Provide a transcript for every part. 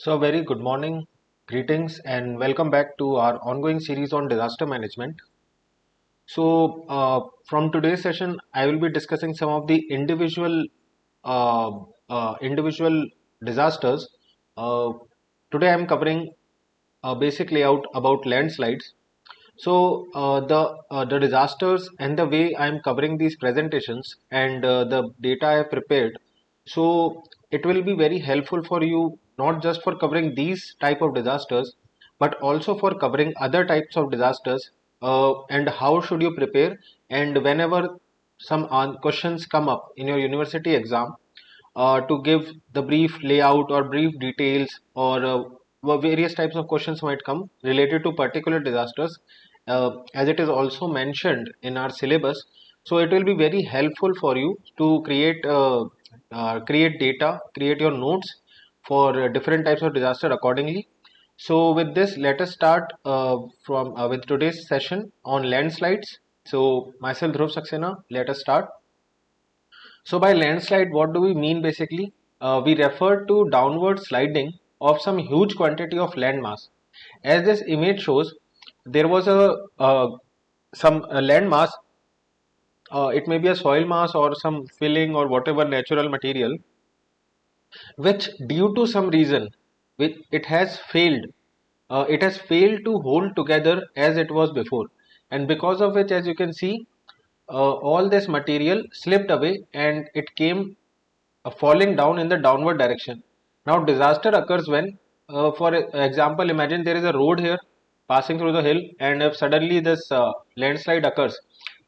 So, a very good morning, greetings, and welcome back to our ongoing series on disaster management. From today's session, I will be discussing some of the uh, individual disasters. Uh, Today, I am covering a basic layout about landslides. The disasters and the way I am covering these presentations and the data I have prepared, so it will be very helpful for you not just for covering these type of disasters, but also for covering other types of disasters and how should you prepare. And whenever some questions come up in your university exam, to give the brief layout or brief details or various types of questions might come related to particular disasters as it is also mentioned in our syllabus. So it will be very helpful for you to create data, create your notes for different types of disaster accordingly. So with this, let us start from with today's session on landslides. So myself Dhruv Saxena, let us start. So by landslide, what do we mean basically? We refer to downward sliding of some huge quantity of land mass. As this image shows, there was a land mass. It may be a soil mass or some filling or whatever natural material, which due to some reason, which it has failed. It has failed to hold together as it was before, and because of which, as you can see, all this material slipped away and it came falling down in the downward direction. Now, disaster occurs when, for example, imagine there is a road here passing through the hill, and if suddenly this landslide occurs,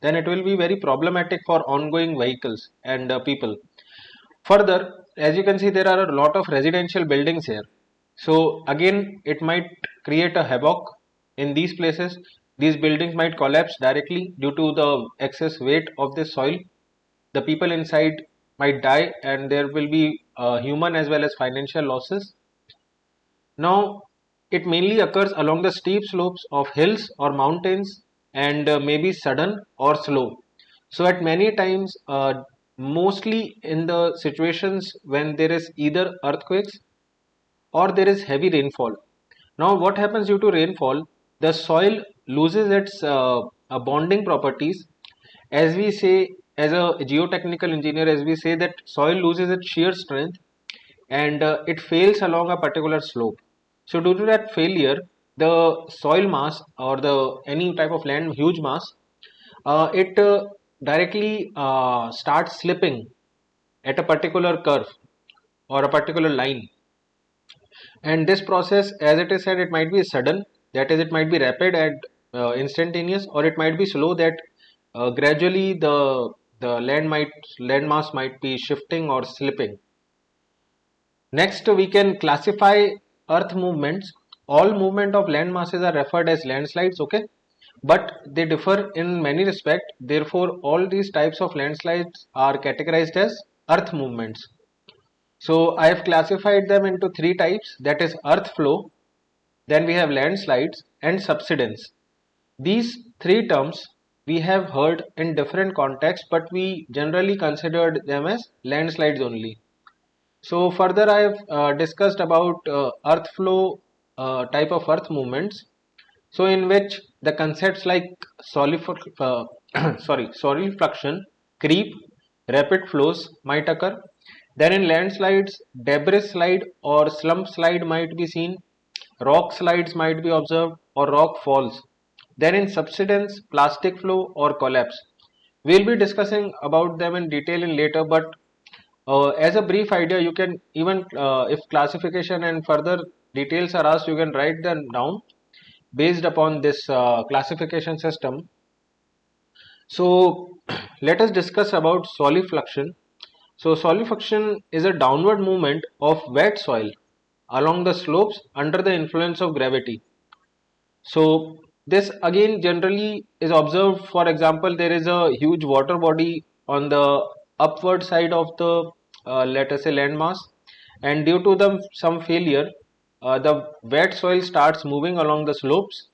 then it will be very problematic for ongoing vehicles and people. Further, as you can see, there are a lot of residential buildings here. So, again, it might create a havoc in these places. These buildings might collapse directly due to the excess weight of the soil. The people inside might die, and there will be human as well as financial losses. Now, it mainly occurs along the steep slopes of hills or mountains and may be sudden or slow. So, at many times, mostly in the situations when there is either earthquakes or there is heavy rainfall. Now, what happens due to rainfall? The soil loses its bonding properties. As we say, as a geotechnical engineer, as we say that soil loses its shear strength and it fails along a particular slope. So, due to that failure, the soil mass or the any type of land huge mass, it directly starts slipping at a particular curve or a particular line. And this process, as it is said, it might be sudden, that is, it might be rapid and instantaneous, or it might be slow, that gradually the land mass might be shifting or slipping. Next, we can classify earth movements. All movement of land masses are referred as landslides, okay, but they differ in many respects. Therefore, all these types of landslides are categorized as earth movements. So I have classified them into three types, that is earth flow, then we have landslides and subsidence. These three terms we have heard in different contexts, but we generally considered them as landslides only. So further I have discussed about earth flow type of earth movements. So in which the concepts like soil fluxion, creep, rapid flows might occur. Then in landslides, debris slide or slump slide might be seen, rock slides might be observed, or rock falls. Then in subsidence, plastic flow or collapse. We'll be discussing about them in detail in later, but as a brief idea, you can even, if classification and further details are asked, you can write them down based upon this classification system. So let us discuss about solifluction. So solifluction is a downward movement of wet soil along the slopes under the influence of gravity. So this again generally is observed. For example, there is a huge water body on the upward side of the let us say landmass, and due to some failure, the wet soil starts moving along the slopes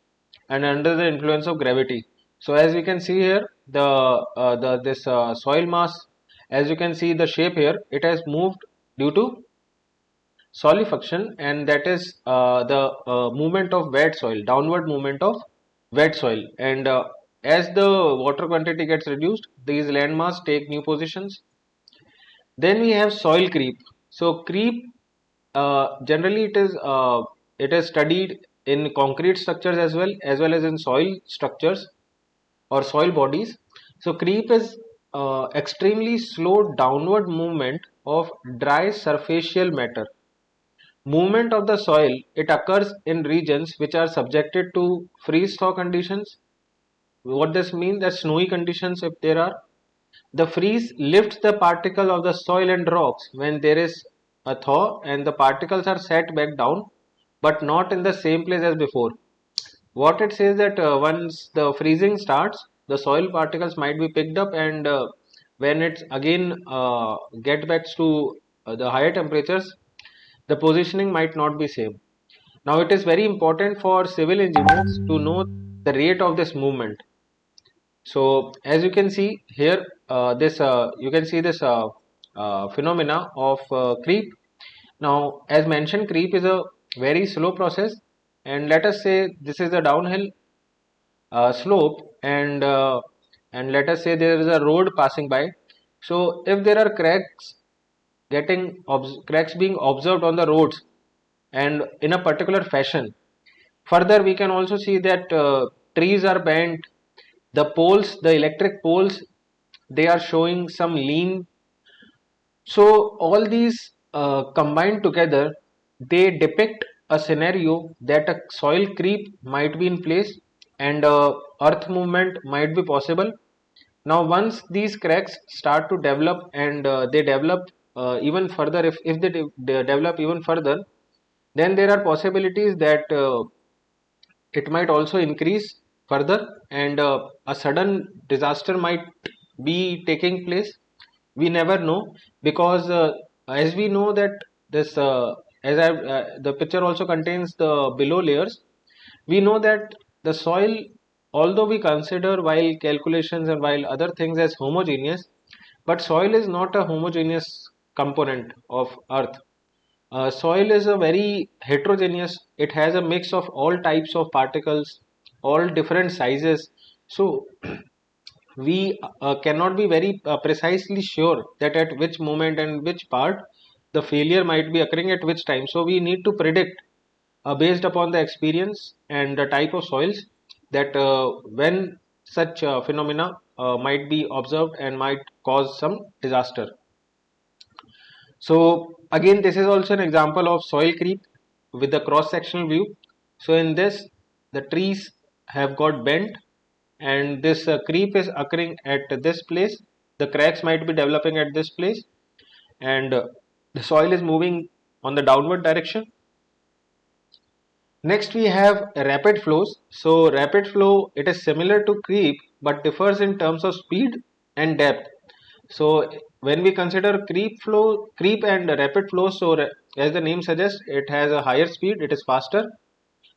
and under the influence of gravity. So as you can see here, the this soil mass, as you can see the shape here, it has moved due to solidification, and that is the movement of wet soil, downward movement of wet soil. And as the water quantity gets reduced, these landmass take new positions. Then we have soil creep. So creep, generally it is studied in concrete structures as well as in soil structures or soil bodies. So creep is extremely slow downward movement of dry surfacial matter. Movement of the soil, it occurs in regions which are subjected to freeze thaw conditions. What this means, that snowy conditions, if there are, the freeze lifts the particle of the soil and rocks when there is a thaw, and the particles are set back down but not in the same place as before. What it says that once the freezing starts, the soil particles might be picked up, and when it's again get back to the higher temperatures, the positioning might not be same. Now it is very important for civil engineers to know the rate of this movement. So as you can see here, this you can see this phenomena of creep. Now, as mentioned, creep is a very slow process, and let us say this is a downhill slope, and let us say there is a road passing by. So if there are cracks being observed on the roads and in a particular fashion, further we can also see that trees are bent, the poles, the electric poles, they are showing some lean. So all these combined together, they depict a scenario that a soil creep might be in place, and earth movement might be possible. Now once these cracks start to develop, and they develop even further, if they develop even further, then there are possibilities that it might also increase further, and a sudden disaster might be taking place. We never know, because as we know that this the picture also contains the below layers. We know that the soil, although we consider while calculations and while other things as homogeneous, but soil is not a homogeneous component of earth. Soil is a very heterogeneous, it has a mix of all types of particles, all different sizes. So we cannot be very precisely sure that at which moment and which part the failure might be occurring at which time. So we need to predict based upon the experience and the type of soils, that when such phenomena might be observed and might cause some disaster. So again, this is also an example of soil creep with the cross sectional view. So in this, the trees have got bent, and this creep is occurring at this place. The cracks might be developing at this place, and the soil is moving on the downward direction. Next we have rapid flows. So rapid flow, it is similar to creep but differs in terms of speed and depth. So when we consider creep and rapid flow, so as the name suggests, it has a higher speed, it is faster.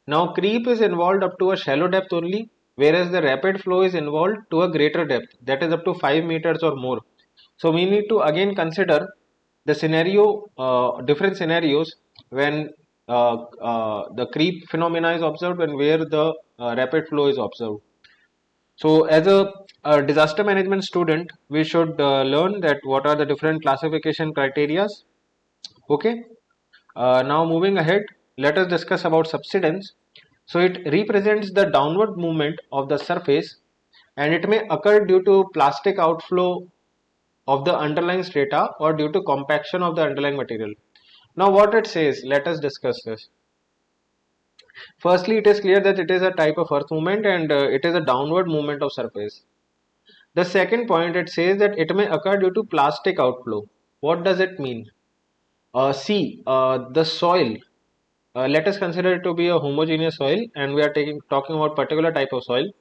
Now creep is involved up to a shallow depth only, whereas the rapid flow is involved to a greater depth, that is up to 5 meters or more. So we need to again consider the different scenarios when the creep phenomena is observed and where the rapid flow is observed. So as a disaster management student, we should learn that what are the different classification criterias. Okay. Now moving ahead, let us discuss about subsidence. So it represents the downward movement of the surface, and it may occur due to plastic outflow of the underlying strata or due to compaction of the underlying material. Now what it says, let us discuss this. Firstly, it is clear that it is a type of earth movement, and it is a downward movement of surface. The second point, it says that it may occur due to plastic outflow. What does it mean? See, the soil. Let us consider it to be a homogeneous soil, and we are talking about particular type of soil.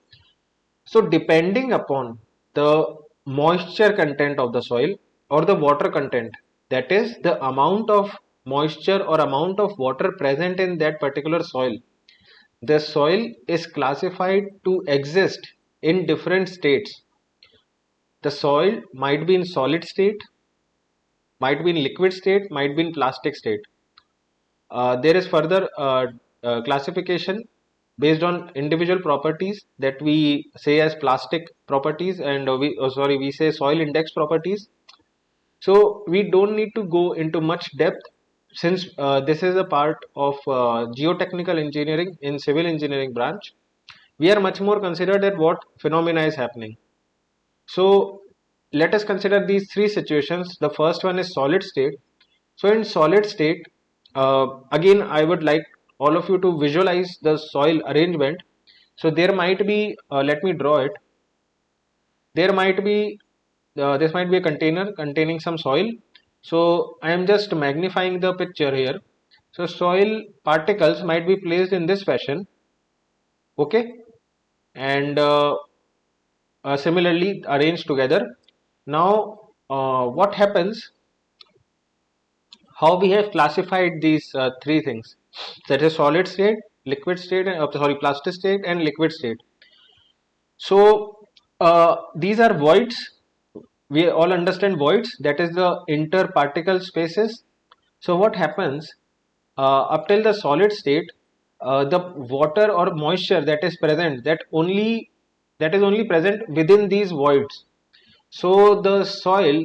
So depending upon the moisture content of the soil or the water content, that is the amount of moisture or amount of water present in that particular soil, the soil is classified to exist in different states. The soil might be in solid state, might be in liquid state, might be in plastic state. there is further classification based on individual properties that we say as plastic properties, and we say soil index properties. So we don't need to go into much depth, since this is a part of geotechnical engineering in civil engineering branch. We are much more considered at what phenomena is happening. So let us consider these three situations. The first one is solid state. So in solid state, again I would like all of you to visualize the soil arrangement. So there might be, let me draw it. There might be, this might be a container containing some soil. So I am just magnifying the picture here. So soil particles might be placed in this fashion, okay, and similarly arranged together. Now what happens, how we have classified these three things, that is solid state, liquid state, plastic state and liquid state. So these are voids. We all understand voids, that is the interparticle spaces. So what happens, up till the solid state, the water or moisture that is present, that is only present within these voids. So the soil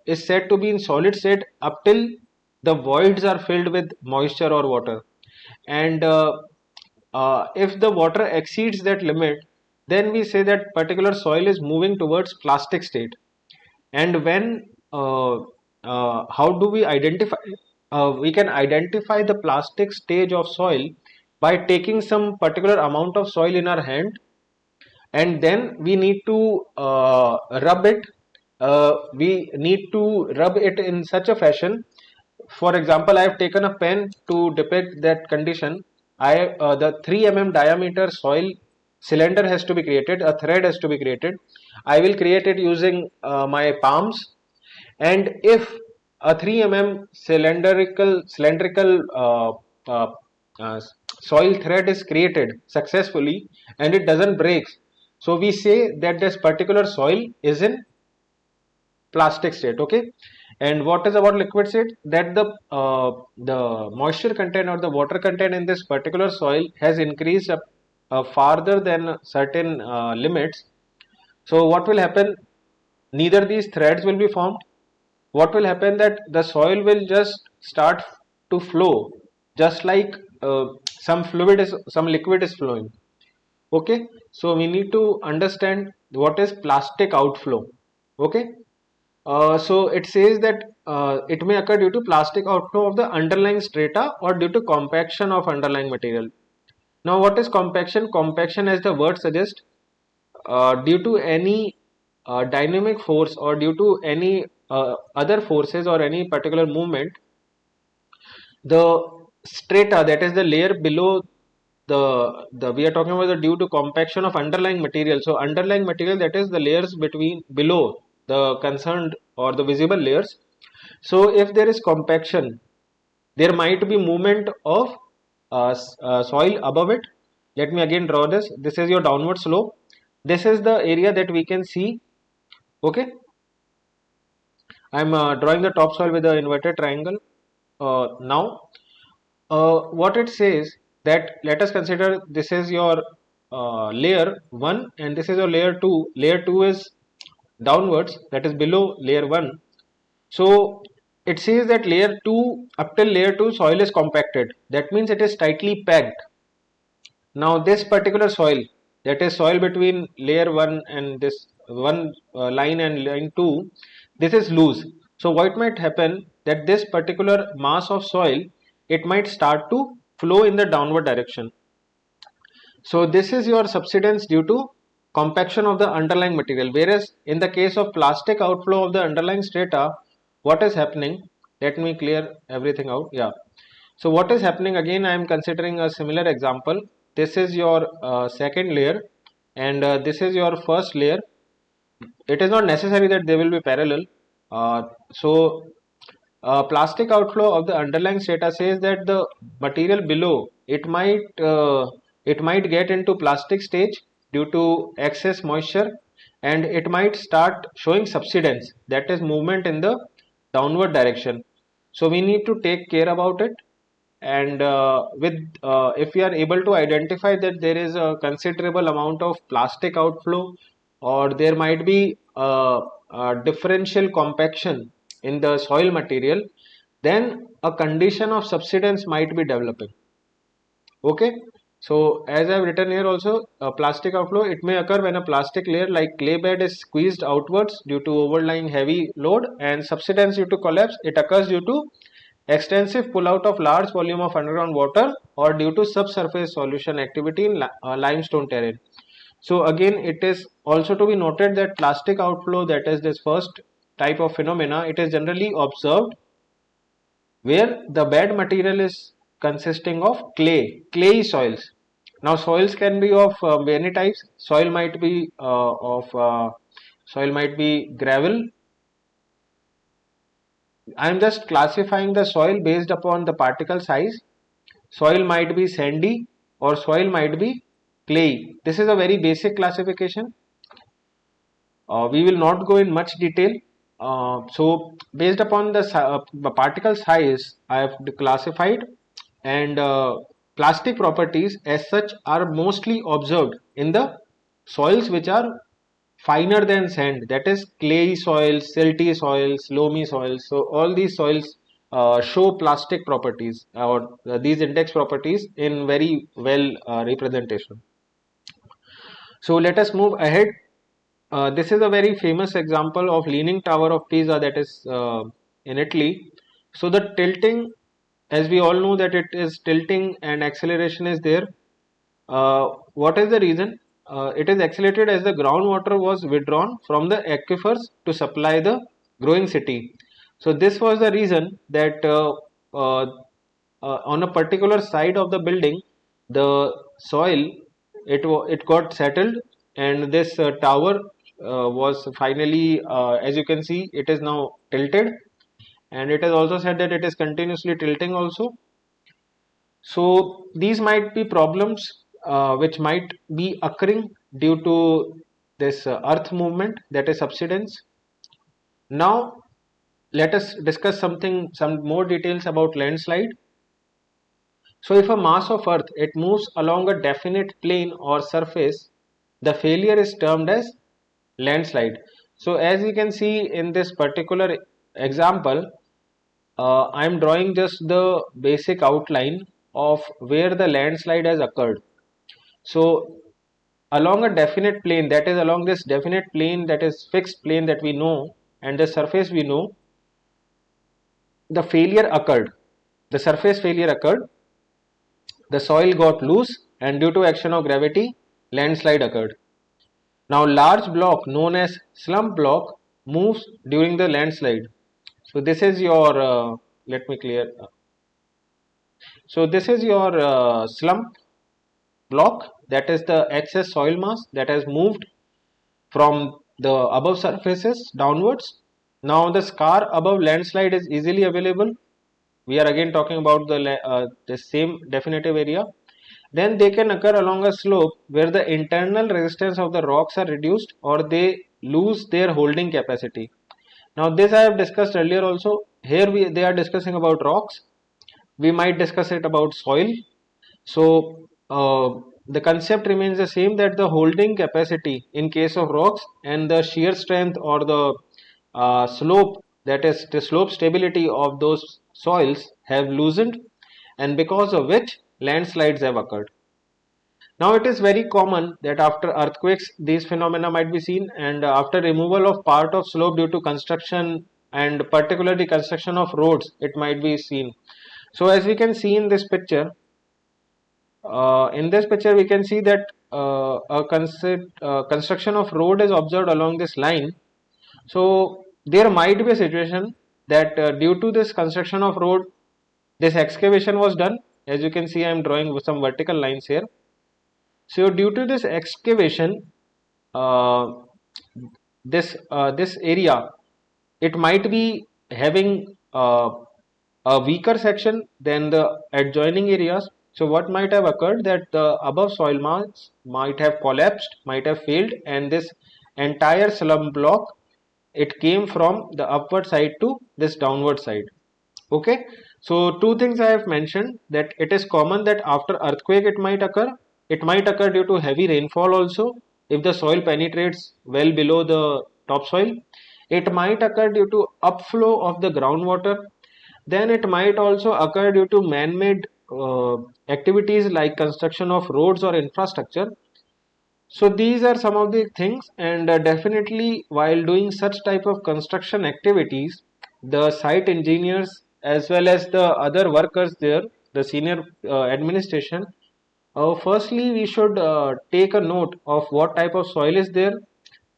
is said to be in solid state up till the voids are filled with moisture or water. And if the water exceeds that limit, then we say that particular soil is moving towards plastic state. And when how do we identify? We can identify the plastic stage of soil by taking some particular amount of soil in our hand, and then we need to rub it. We need to rub it in such a fashion. For example, I have taken a pen to depict that condition. The 3 mm diameter soil cylinder has to be created. A thread has to be created. I will create it using my palms, and if a 3 mm cylindrical soil thread is created successfully and it doesn't break, so we say that this particular soil is in plastic state, okay. And what is about liquid state? That the moisture content or the water content in this particular soil has increased up farther than certain limits. So what will happen? Neither these threads will be formed. What will happen, that the soil will just start to flow, just like some liquid is flowing, okay. So we need to understand what is plastic outflow, okay. So it says that it may occur due to plastic outflow of the underlying strata or due to compaction of underlying material. Now what is compaction? Compaction, as the word suggests, due to any dynamic force or due to any other forces or any particular movement, the strata, that is the layer below the we are talking about the due to compaction of underlying material. So underlying material, that is the layers below the concerned or the visible layers. So if there is compaction, there might be movement of soil above it. Let me again draw this. This is your downward slope. This is the area that we can see, okay. I am drawing the topsoil with the inverted triangle. Now what it says, that let us consider this is your layer 1 and this is your layer 2. Layer 2 is downwards, that is below layer 1. So it says that layer 2, up till layer 2 soil is compacted, that means it is tightly packed. Now this particular soil, that is soil between layer 1 and this one line and line 2, this is loose. So what might happen, that this particular mass of soil, it might start to flow in the downward direction. So this is your subsidence due to compaction of the underlying material. Whereas in the case of plastic outflow of the underlying strata, what is happening? Let me clear everything out. Yeah. So what is happening, again I am considering a similar example. This is your second layer and this is your first layer. It is not necessary that they will be parallel. Plastic outflow of the underlying strata says that the material below, it might get into plastic stage due to excess moisture, and it might start showing subsidence, that is movement in the downward direction. So we need to take care about it. and if we are able to identify that there is a considerable amount of plastic outflow, or there might be a differential compaction in the soil material, then a condition of subsidence might be developing. Okay, so as I've written here also, plastic outflow, it may occur when a plastic layer like clay bed is squeezed outwards due to overlying heavy load, and subsidence due to collapse, it occurs due to extensive pullout of large volume of underground water or due to subsurface solution activity in limestone terrain. So again, it is also to be noted that plastic outflow, that is this first type of phenomena, it is generally observed where the bed material is consisting of clayey soils. Now soils can be of many types. Soil might be gravel. I am just classifying the soil based upon the particle size. Soil might be sandy or soil might be clay. This is a very basic classification. We will not go in much detail. So based upon the particle size, I have classified, and plastic properties as such are mostly observed in the soils which are finer than sand, that is clayey soils, silty soils, loamy soils. So all these soils show plastic properties, or these index properties in very well representation. So let us move ahead. This is a very famous example of Leaning Tower of Pisa, that is in Italy. So the tilting, as we all know that it is tilting and acceleration is there. What is the reason? It is accelerated as the groundwater was withdrawn from the aquifers to supply the growing city. So this was the reason that on a particular side of the building, the soil, it got settled, and this tower was finally, as you can see, it is now tilted, and it is also said that it is continuously tilting also. So these might be problems which might be occurring due to this earth movement, that is subsidence. Now let us discuss some more details about landslide. So if a mass of earth, it moves along a definite plane or surface, the failure is termed as landslide. So as you can see in this particular example, I am drawing just the basic outline of where the landslide has occurred. So along a definite plane, that is along this definite plane, that is fixed plane that we know, and the surface we know, the failure occurred, the surface failure occurred, the soil got loose, and due to action of gravity, landslide occurred. Now large block known as slump block moves during the landslide. So this is your let me clear. So this is your slump block, that is the excess soil mass that has moved from the above surfaces downwards. Now the scar above landslide is easily available. We are again talking about the same definitive area. Then they can occur along a slope where the internal resistance of the rocks are reduced, or they lose their holding capacity. Now this I have discussed earlier also. Here they are discussing about rocks. We might discuss it about soil. So the concept remains the same, that the holding capacity in case of rocks and the shear strength or the slope, that is the slope stability of those soils, have loosened, and because of which landslides have occurred. Now it is very common that after earthquakes these phenomena might be seen, and after removal of part of slope due to construction, and particularly construction of roads, it might be seen. So as we can see in this picture, we can see that construction of road is observed along this line. So there might be a situation that due to this construction of road, this excavation was done. As you can see, I am drawing some vertical lines here. So due to this excavation, this area, it might be having a weaker section than the adjoining areas. So what might have occurred, that the above soil mass might have collapsed, might have failed, and this entire slump block, it came from the upward side to this downward side. Okay, So two things I have mentioned, that it is common that after earthquake it might occur. It might occur due to heavy rainfall also if the soil penetrates well below the topsoil. It might occur due to upflow of the groundwater. Then it might also occur due to man-made activities like construction of roads or infrastructure. So these are some of the things, and definitely while doing such type of construction activities, the site engineers as well as the other workers there, the senior administration, firstly we should take a note of what type of soil is there,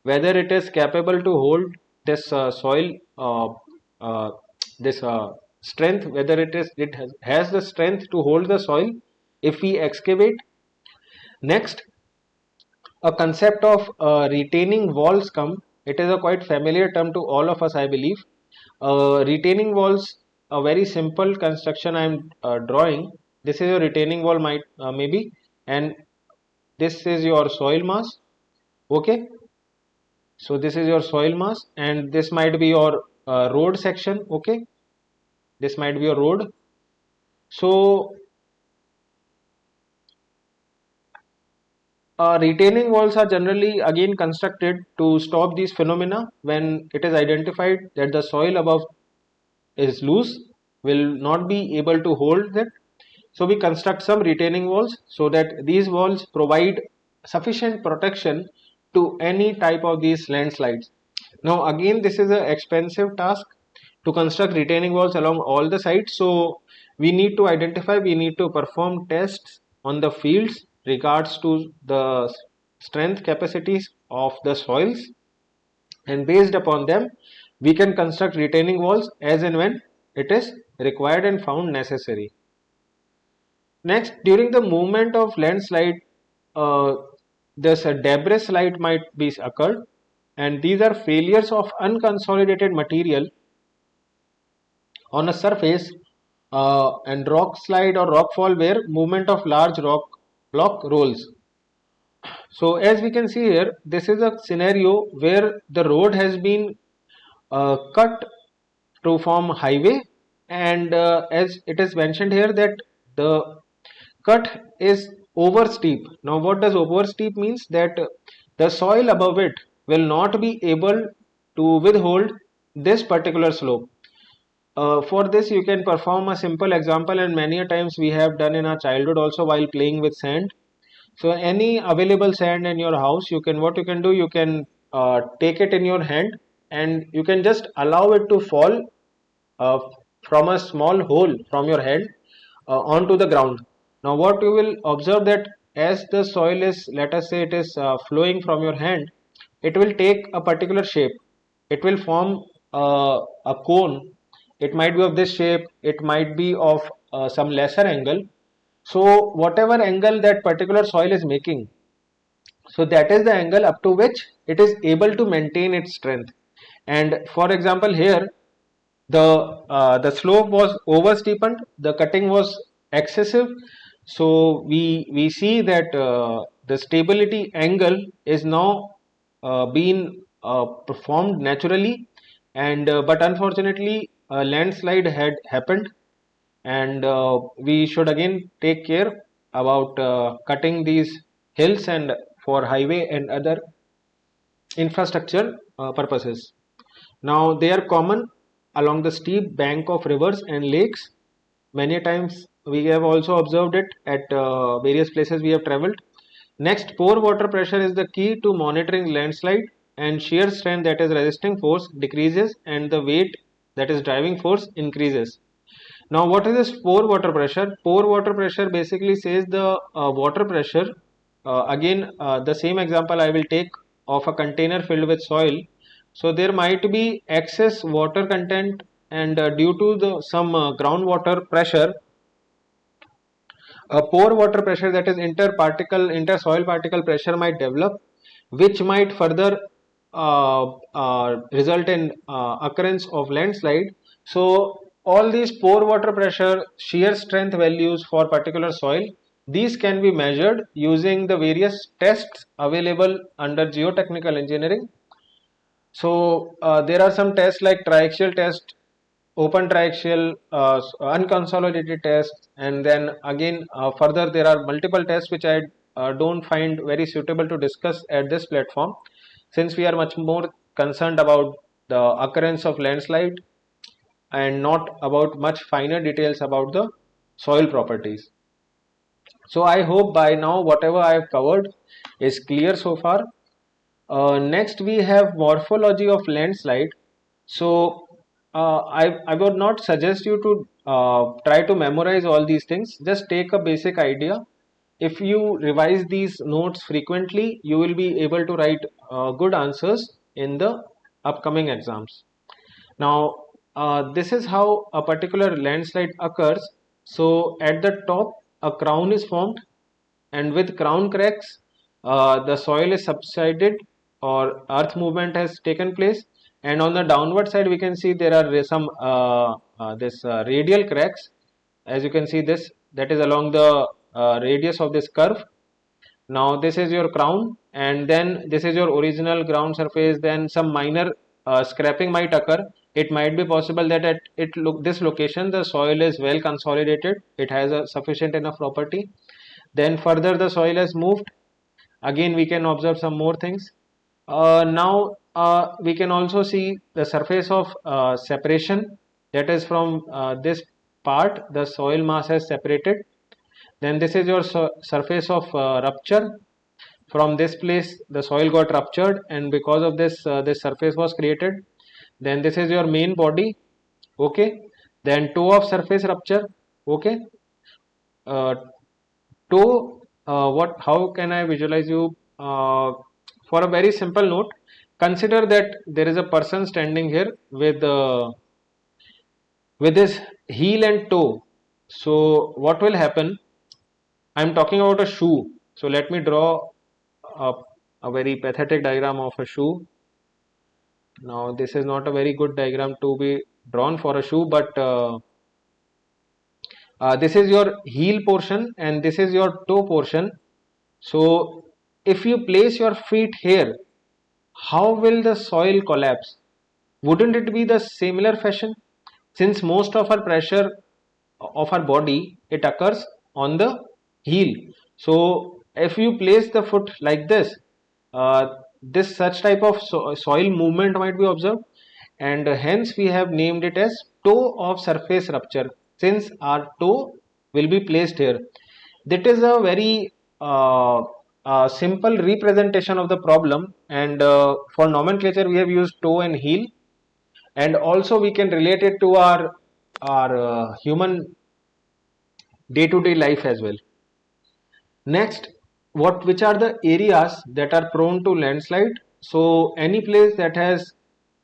whether it is capable to hold this soil, uh, this strength, whether it has the strength to hold the soil if we excavate. Next, a concept of retaining walls come. It is a quite familiar term to all of us, I believe. Retaining walls, a very simple construction I am drawing. This is your retaining wall, might maybe, and this is your soil mass. Okay, so this is your soil mass, and this might be your road section. Okay, this might be your road. So retaining walls are generally again constructed to stop these phenomena when it is identified that the soil above is loose, will not be able to hold that. So we construct some retaining walls so that these walls provide sufficient protection to any type of these landslides. Now again, this is an expensive task to construct retaining walls along all the sites. So we need to perform tests on the fields regards to the strength capacities of the soils, and based upon them we can construct retaining walls as and when it is required and found necessary. Next, during the movement of landslide, uh, this debris slide might be occurred, and these are failures of unconsolidated material on a surface, and rock slide or rock fall where movement of large rock block rolls. So as we can see here, this is a scenario where the road has been cut to form highway, and as it is mentioned here that the cut is over steep. Now what does over steep means? That the soil above it will not be able to withhold this particular slope. For this you can perform a simple example, and many a times we have done in our childhood also while playing with sand. So any available sand in your house, you can, what you can do, you can take it in your hand and you can just allow it to fall uh, from a small hole from your hand onto the ground. Now what you will observe, that as the soil is, let us say it is flowing from your hand, it will take a particular shape. It will form a cone. It might be of this shape, it might be of some lesser angle. So whatever angle that particular soil is making, so that is the angle up to which it is able to maintain its strength. And for example here, the slope was over steepened, the cutting was excessive. So we see that the stability angle is now being performed naturally, and but unfortunately a landslide had happened, and we should again take care about cutting these hills and for highway and other infrastructure purposes. Now they are common along the steep bank of rivers and lakes. Many times we have also observed it at various places we have traveled. Next, pore water pressure is the key to monitoring landslide, and shear strength, that is resisting force, decreases and the weight, that is driving force, increases. Now what is this pore water pressure? Pore water pressure basically says the water pressure. Again, the same example I will take of a container filled with soil. So there might be excess water content, and due to the some groundwater pressure, a pore water pressure, that is inter soil particle pressure, might develop, which might further result in occurrence of landslide. So all these pore water pressure, shear strength values for particular soil, these can be measured using the various tests available under geotechnical engineering. So there are some tests like triaxial test, open triaxial unconsolidated tests, and then again further there are multiple tests which I don't find very suitable to discuss at this platform, since we are much more concerned about the occurrence of landslide and not about much finer details about the soil properties. So I hope by now whatever I have covered is clear so far. Next we have morphology of landslide. So I would not suggest you to try to memorize all these things. Just take a basic idea. If you revise these notes frequently, you will be able to write good answers in the upcoming exams. Now, this is how a particular landslide occurs. So at the top, a crown is formed, and with crown cracks, the soil is subsided or earth movement has taken place. And on the downward side, we can see there are some this radial cracks. As you can see, this that is along the radius of this curve. Now this is your crown, and then this is your original ground surface. Then some minor scraping might occur. It might be possible that at this location the soil is well consolidated. It has a sufficient enough property. Then further the soil has moved. Again we can observe some more things. Now we can also see the surface of separation, that is from this part the soil mass has separated. Then this is your surface of rupture. From this place the soil got ruptured, and because of this this surface was created. Then this is your main body. Okay. Then toe of surface rupture. Okay. uh, toe, what how can I visualize you? For a very simple note, consider that there is a person standing here with his heel and toe. So what will happen? I'm talking about a shoe. So let me draw a, a very pathetic diagram of a shoe. Now this is not a very good diagram to be drawn for a shoe, but this is your heel portion and this is your toe portion. So if you place your feet here, how will the soil collapse? Wouldn't it be the similar fashion? Since most of our pressure of our body, it occurs on the heel. So if you place the foot like this, this such type of soil movement might be observed, and hence we have named it as toe of surface rupture, since our toe will be placed here. That is a very simple representation of the problem, and for nomenclature we have used toe and heel, and also we can relate it to our human day-to-day life as well. Next, which are the areas that are prone to landslide? So any place that has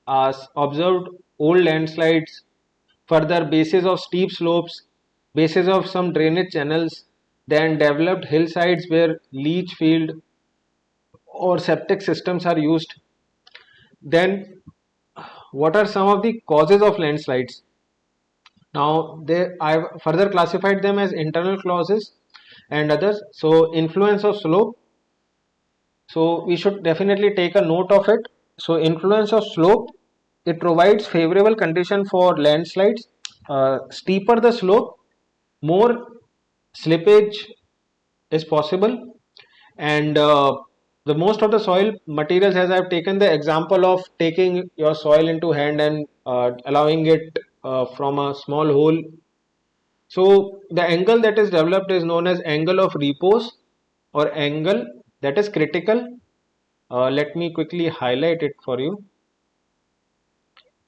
observed old landslides, further bases of steep slopes, bases of some drainage channels, then developed hillsides where leach field or septic systems are used. Then what are some of the causes of landslides? Now I've further classified them as internal causes and others. So influence of slope. So we should definitely take a note of it. So influence of slope, it provides favorable condition for landslides. Steeper the slope, more slippage is possible, and the most of the soil materials, as I've taken the example of taking your soil into hand and allowing it from a small hole. So the angle that is developed is known as angle of repose or angle that is critical. Let me quickly highlight it for you.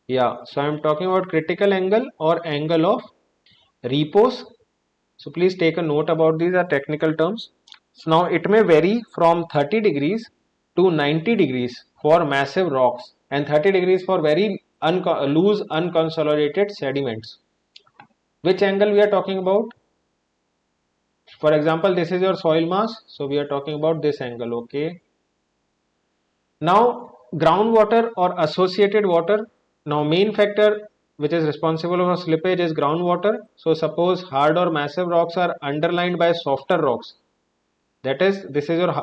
Yeah, so I'm talking about critical angle or angle of repose. So please take a note about these are technical terms. So now it may vary from 30 degrees to 90 degrees for massive rocks and 30 degrees for very loose unconsolidated sediments. Which angle we are talking about? For example, this is your soil mass, so we are talking about this angle. Okay. Now groundwater or associated water. Now main factor which is responsible for slippage is groundwater. So suppose hard or massive rocks are underlined by softer rocks, that is, this is your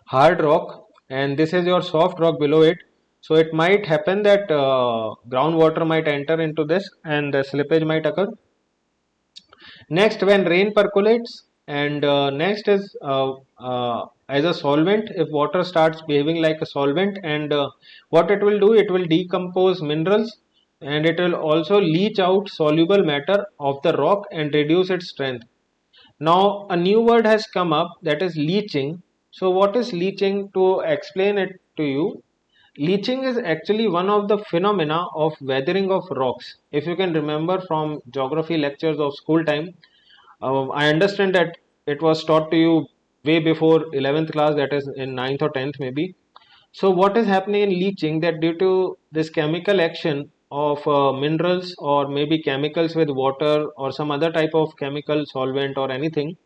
hard rock and this is your soft rock below it. So it might happen that groundwater might enter into this and the slippage might occur. Next, when rain percolates, and next is as a solvent. If water starts behaving like a solvent, and what it will do, it will decompose minerals, and it will also leach out soluble matter of the rock and reduce its strength. Now a new word has come up, that is leaching. So what is leaching? To explain it to you, leaching is actually one of the phenomena of weathering of rocks. If you can remember from geography lectures of school time, I understand that it was taught to you way before 11th class, that is in 9th or 10th maybe. So what is happening in leaching, that due to this chemical action of minerals or maybe chemicals with water or some other type of chemical solvent or anything,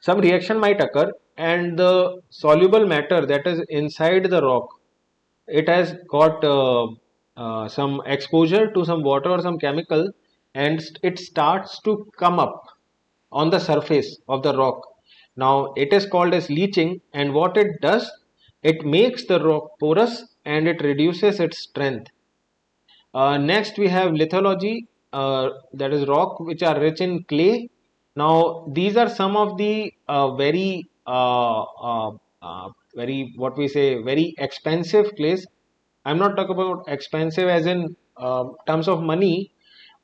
some reaction might occur, and the soluble matter that is inside the rock, it has got some exposure to some water or some chemical, and it starts to come up on the surface of the rock. Now it is called as leaching, and what it does, it makes the rock porous and it reduces its strength. Next we have lithology, that is rock which are rich in clay. Now these are some of the very, what we say, very expensive clays. I'm not talking about expensive as in terms of money,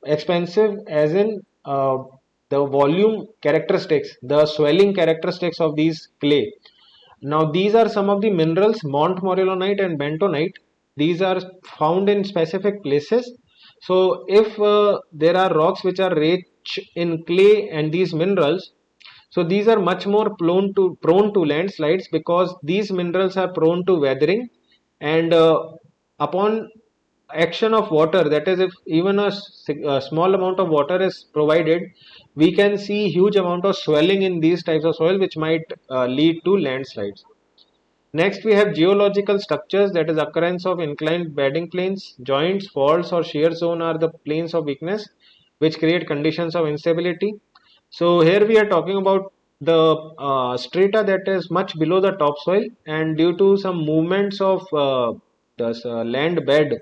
expensive as in the volume characteristics, the swelling characteristics of these clay. Now these are some of the minerals, montmorillonite and bentonite. These are found in specific places. So if there are rocks which are rich in clay and these minerals, so these are much more prone to landslides, because these minerals are prone to weathering, and upon action of water, that is, if even a small amount of water is provided, we can see huge amount of swelling in these types of soil, which might lead to landslides. Next we have geological structures, that is occurrence of inclined bedding planes. Joints, faults or shear zone are the planes of weakness which create conditions of instability. So here we are talking about the strata that is much below the topsoil, and due to some movements of the land bed,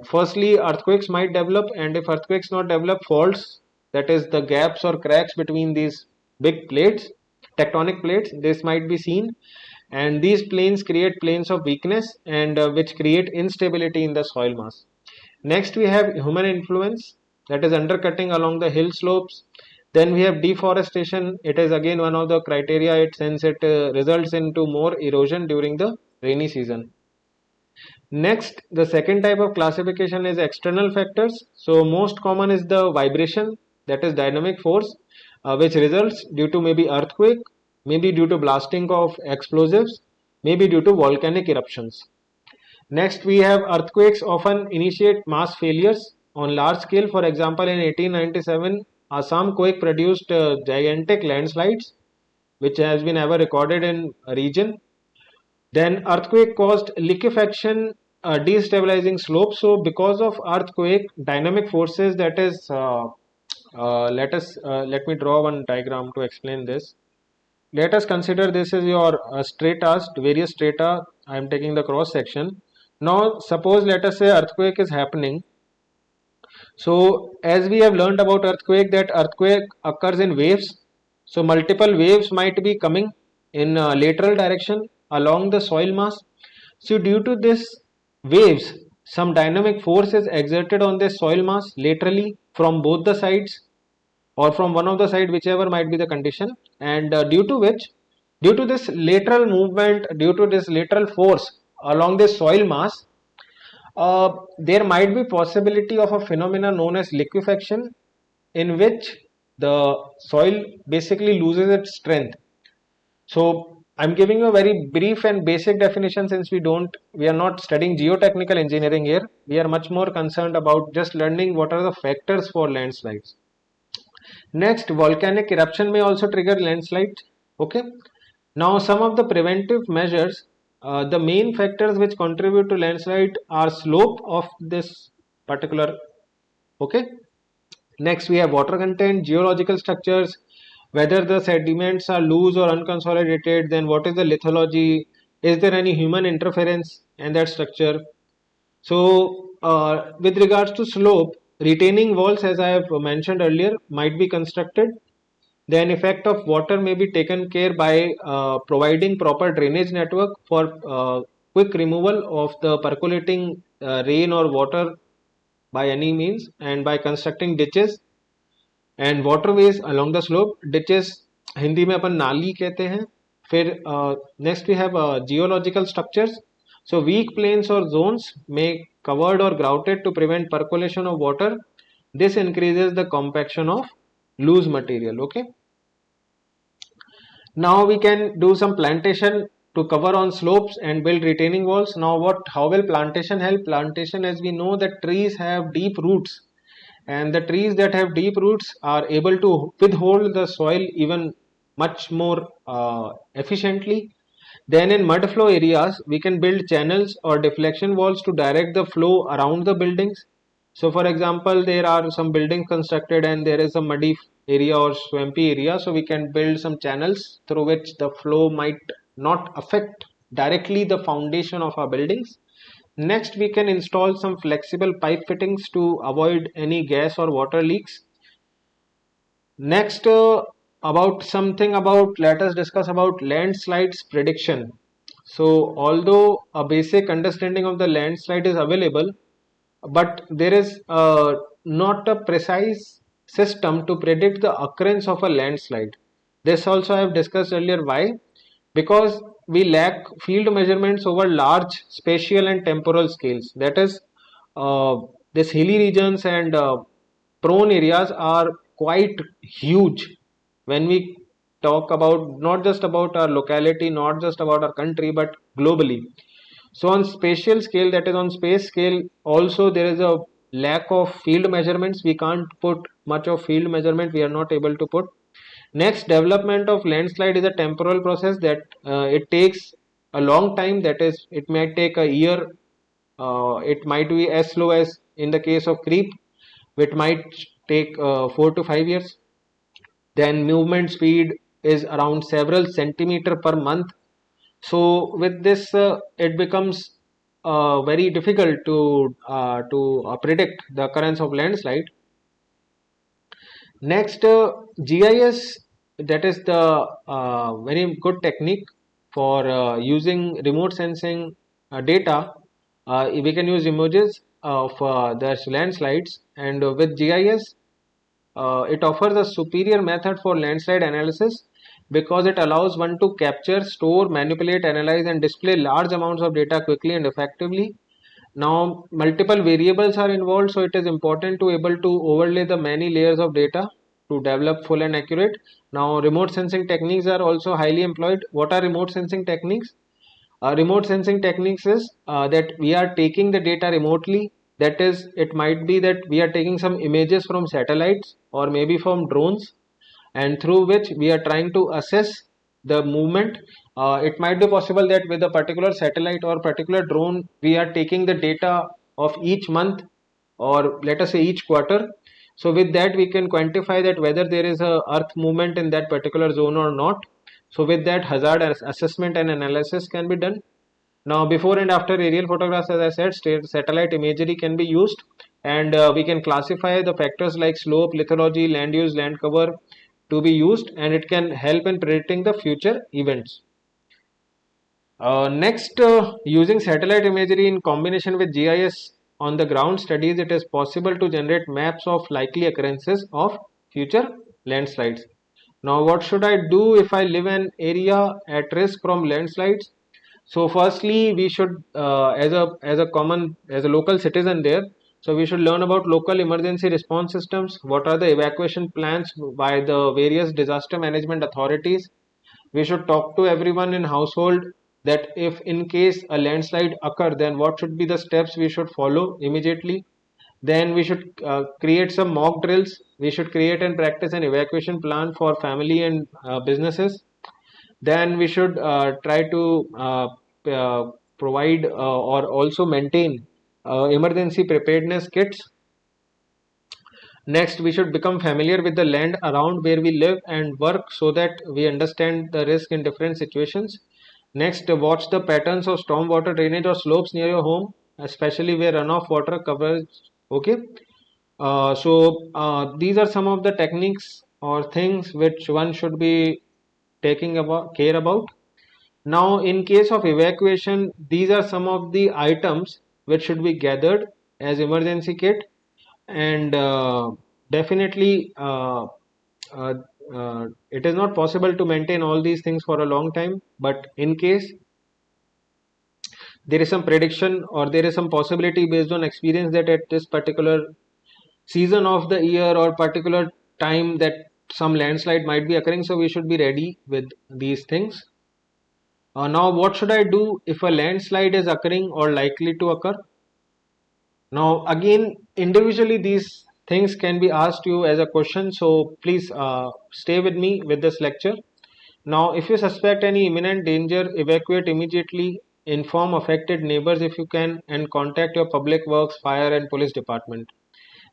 firstly earthquakes might develop, and if earthquakes not develop, faults, that is the gaps or cracks between these big plates, tectonic plates, this might be seen, and these planes create planes of weakness, and which create instability in the soil mass. Next we have human influence, that is undercutting along the hill slopes. Then we have deforestation. It is again one of the criteria, since it results into more erosion during the rainy season. Next, the second type of classification is external factors. So most common is the vibration, that is dynamic force, which results due to maybe earthquake, maybe due to blasting of explosives, maybe due to volcanic eruptions. Next we have earthquakes often initiate mass failures on large scale. For example, in 1897 Assam quake produced gigantic landslides, which has been ever recorded in a region. Then earthquake caused liquefaction, destabilizing slopes. So because of earthquake, dynamic forces, that is let me draw one diagram to explain this. Let us consider this is your strata, various strata. I am taking the cross section. Now suppose, let us say earthquake is happening. So as we have learned about earthquake, that earthquake occurs in waves. So multiple waves might be coming in lateral direction along the soil mass. So due to this waves, some dynamic force is exerted on this soil mass laterally from both the sides, or from one of the side, whichever might be the condition, and due to this lateral movement, due to this lateral force along this soil mass, there might be possibility of a phenomena known as liquefaction, in which the soil basically loses its strength. So I'm giving you a very brief and basic definition, since we are not studying geotechnical engineering here. We are much more concerned about just learning what are the factors for landslides. Next, volcanic eruption may also trigger landslides. Okay. Now some of the preventive measures, the main factors which contribute to landslide are slope of this particular. Okay. Next we have water content, geological structures, whether the sediments are loose or unconsolidated, then what is the lithology, Is there any human interference in that structure? So, with regards to slope, retaining walls, as I have mentioned earlier, might be constructed. The effect of water may be taken care by providing proper drainage network for quick removal of the percolating rain or water by any means, and by constructing ditches and waterways along the slope. Ditches Hindi में अपन नाली कहते हैं. फिर next we have geological structures. So weak plains or zones may covered or grouted to prevent percolation of water. This increases the compaction of loose material. Okay. Now we can do some plantation to cover on slopes and build retaining walls. Now how will plantation help? Plantation, as we know, that trees have deep roots, and the trees that have deep roots are able to withhold the soil even much more efficiently. Then in mud flow areas, we can build channels or deflection walls to direct the flow around the buildings. So for example, there are some buildings constructed and there is a muddy area or swampy area, so we can build some channels through which the flow might not affect directly the foundation of our buildings. Next, we can install some flexible pipe fittings to avoid any gas or water leaks. Next, let us discuss about landslides prediction. So although a basic understanding of the landslide is available, but there is not a precise system to predict the occurrence of a landslide. This also I have discussed earlier. Why? Because we lack field measurements over large spatial and temporal scales. That is, this hilly regions and prone areas are quite huge when we talk about not just about our locality, not just about our country, but globally. So on spatial scale, that is on space scale, also there is a lack of field measurements. We can't put much of field measurement, we are not able to put. Next, development of landslide is a temporal process that it takes a long time. That is, it might take a year, it might be as slow as in the case of creep, it might take 4 to 5 years. Then movement speed is around several centimeter per month. So with this, it becomes very difficult to predict the occurrence of landslide. Next, GIS, that is the very good technique for using remote sensing data. We can use images of the landslides, and with GIS, it offers a superior method for landslide analysis, because it allows one to capture, store, manipulate, analyze and display large amounts of data quickly and effectively. Now multiple variables are involved, so it is important to able to overlay the many layers of data to develop full and accurate. Now remote sensing techniques are also highly employed. What are remote sensing techniques? Remote sensing techniques is that we are taking the data remotely. That is, it might be that we are taking some images from satellites or maybe from drones, and through which we are trying to assess the movement. It might be possible that with a particular satellite or particular drone, we are taking the data of each month, or let us say each quarter. So with that, we can quantify that whether there is a earth movement in that particular zone or not. So with that, hazard assessment and analysis can be done. Now before and after aerial photographs, as I said, satellite imagery can be used, and we can classify the factors like slope, lithology, land use, land cover to be used, and it can help in predicting the future events. Next, using satellite imagery in combination with GIS on the ground studies, it is possible to generate maps of likely occurrences of future landslides. Now what should I do if I live in an area at risk from landslides? So firstly, we should as a local citizen there, so we should learn about local emergency response systems. What are the evacuation plans by the various disaster management authorities? We should talk to everyone in household that if in case a landslide occur, then what should be the steps we should follow immediately. Then we should create some mock drills. We should create and practice an evacuation plan for family and businesses. Then we should try to provide or also maintain emergency preparedness kits. Next, we should become familiar with the land around where we live and work, so that we understand the risk in different situations. Next, watch the patterns of stormwater drainage or slopes near your home, especially where runoff water covers. Okay. These are some of the techniques or things which one should be taking about care about. Now, in case of evacuation, these are some of the items which should be gathered as emergency kit, and definitely uh, it is not possible to maintain all these things for a long time, but in case there is some prediction or there is some possibility based on experience that at this particular season of the year or particular time that some landslide might be occurring, so we should be ready with these things. Now, what should I do if a landslide is occurring or likely to occur? Now, again, individually these things can be asked you as a question, so please stay with me with this lecture. Now, if you suspect any imminent danger, evacuate immediately, inform affected neighbors if you can, and contact your public works, fire, and police department.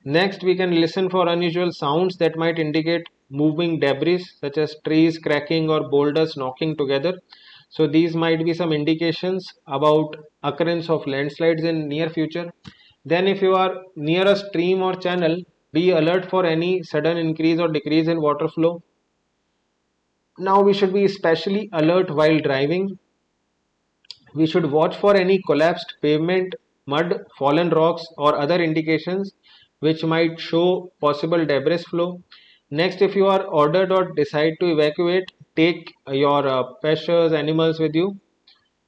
Next, we can listen for unusual sounds that might indicate moving debris, such as trees cracking or boulders knocking together. So these might be some indications about occurrence of landslides in near future. Then if you are near a stream or channel, be alert for any sudden increase or decrease in water flow. Now we should be especially alert while driving. We should watch for any collapsed pavement, mud, fallen rocks, or other indications which might show possible debris flow. Next, if you are ordered or decide to evacuate, take your pets, animals with you.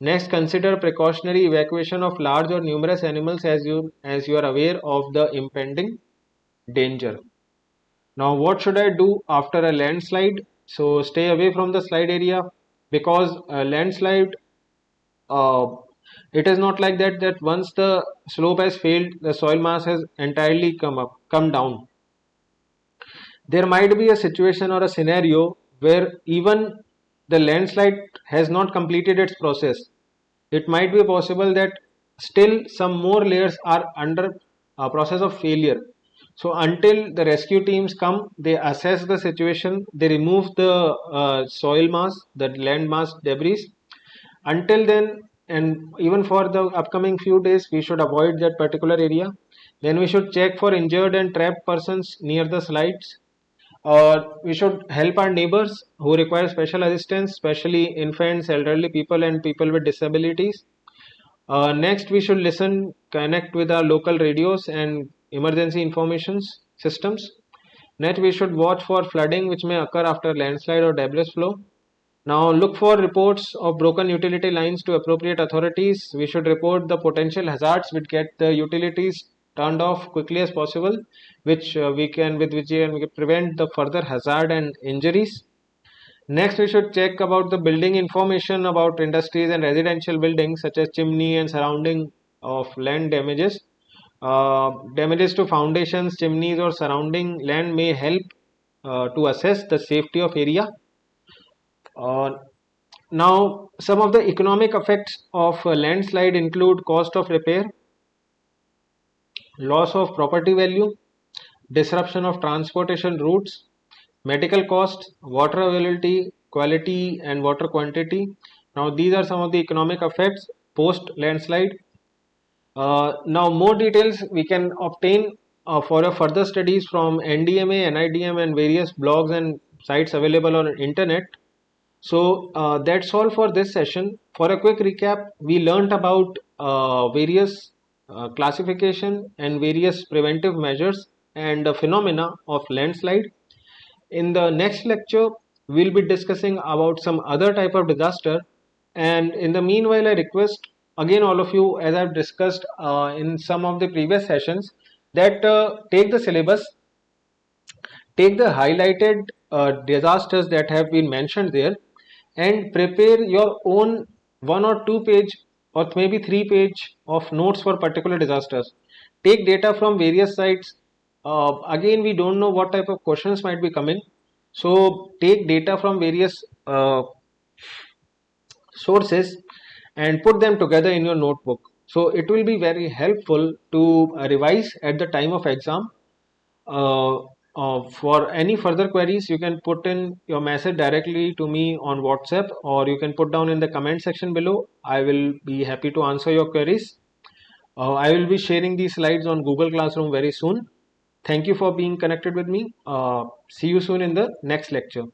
Next, consider precautionary evacuation of large or numerous animals as you are aware of the impending danger. Now, what should I do after a landslide? So, stay away from the slide area, because a landslide, uh, it is not like that once the slope has failed, the soil mass has entirely come down. There might be a situation or a scenario where even the landslide has not completed its process. It might be possible that still some more layers are under a process of failure. So until the rescue teams come, they assess the situation, they remove the soil mass, the land mass debris. Until then, and even for the upcoming few days, we should avoid that particular area. Then we should check for injured and trapped persons near the slides. We should help our neighbors who require special assistance, especially infants, elderly people, and people with disabilities. Next, we should listen, connect with our local radios and emergency information systems. Next, we should watch for flooding which may occur after landslide or debris flow. Now, look for reports of broken utility lines to appropriate authorities. We should report the potential hazards which get the utilities turned off quickly as possible, which we can prevent the further hazard and injuries. Next, we should check about the building information about industries and residential buildings such as chimney and surrounding of land damages. Damages to foundations, chimneys, or surrounding land may help to assess the safety of area. Now, some of the economic effects of a landslide include cost of repair, loss of property value, disruption of transportation routes, medical costs, water availability, quality, and water quantity. Now, these are some of the economic effects post landslide. Now, more details we can obtain for a further studies from NDMA, NIDM, and various blogs and sites available on internet. So that's all for this session. For a quick recap, we learnt about various classification and various preventive measures and the phenomena of landslide. In the next lecture, we'll be discussing about some other type of disaster. And in the meanwhile, I request again all of you, as I've discussed in some of the previous sessions, that take the syllabus, take the highlighted disasters that have been mentioned there, and prepare your own 1 or 2 page or maybe 3 page of notes for particular disasters. Take data from various sites. Again, we don't know what type of questions might be coming, so take data from various sources and put them together in your notebook. So it will be very helpful to revise at the time of exam. For any further queries, you can put in your message directly to me on WhatsApp, or you can put down in the comment section below. I will be happy to answer your queries. I will be sharing these slides on Google Classroom very soon. Thank you for being connected with me. See you soon in the next lecture.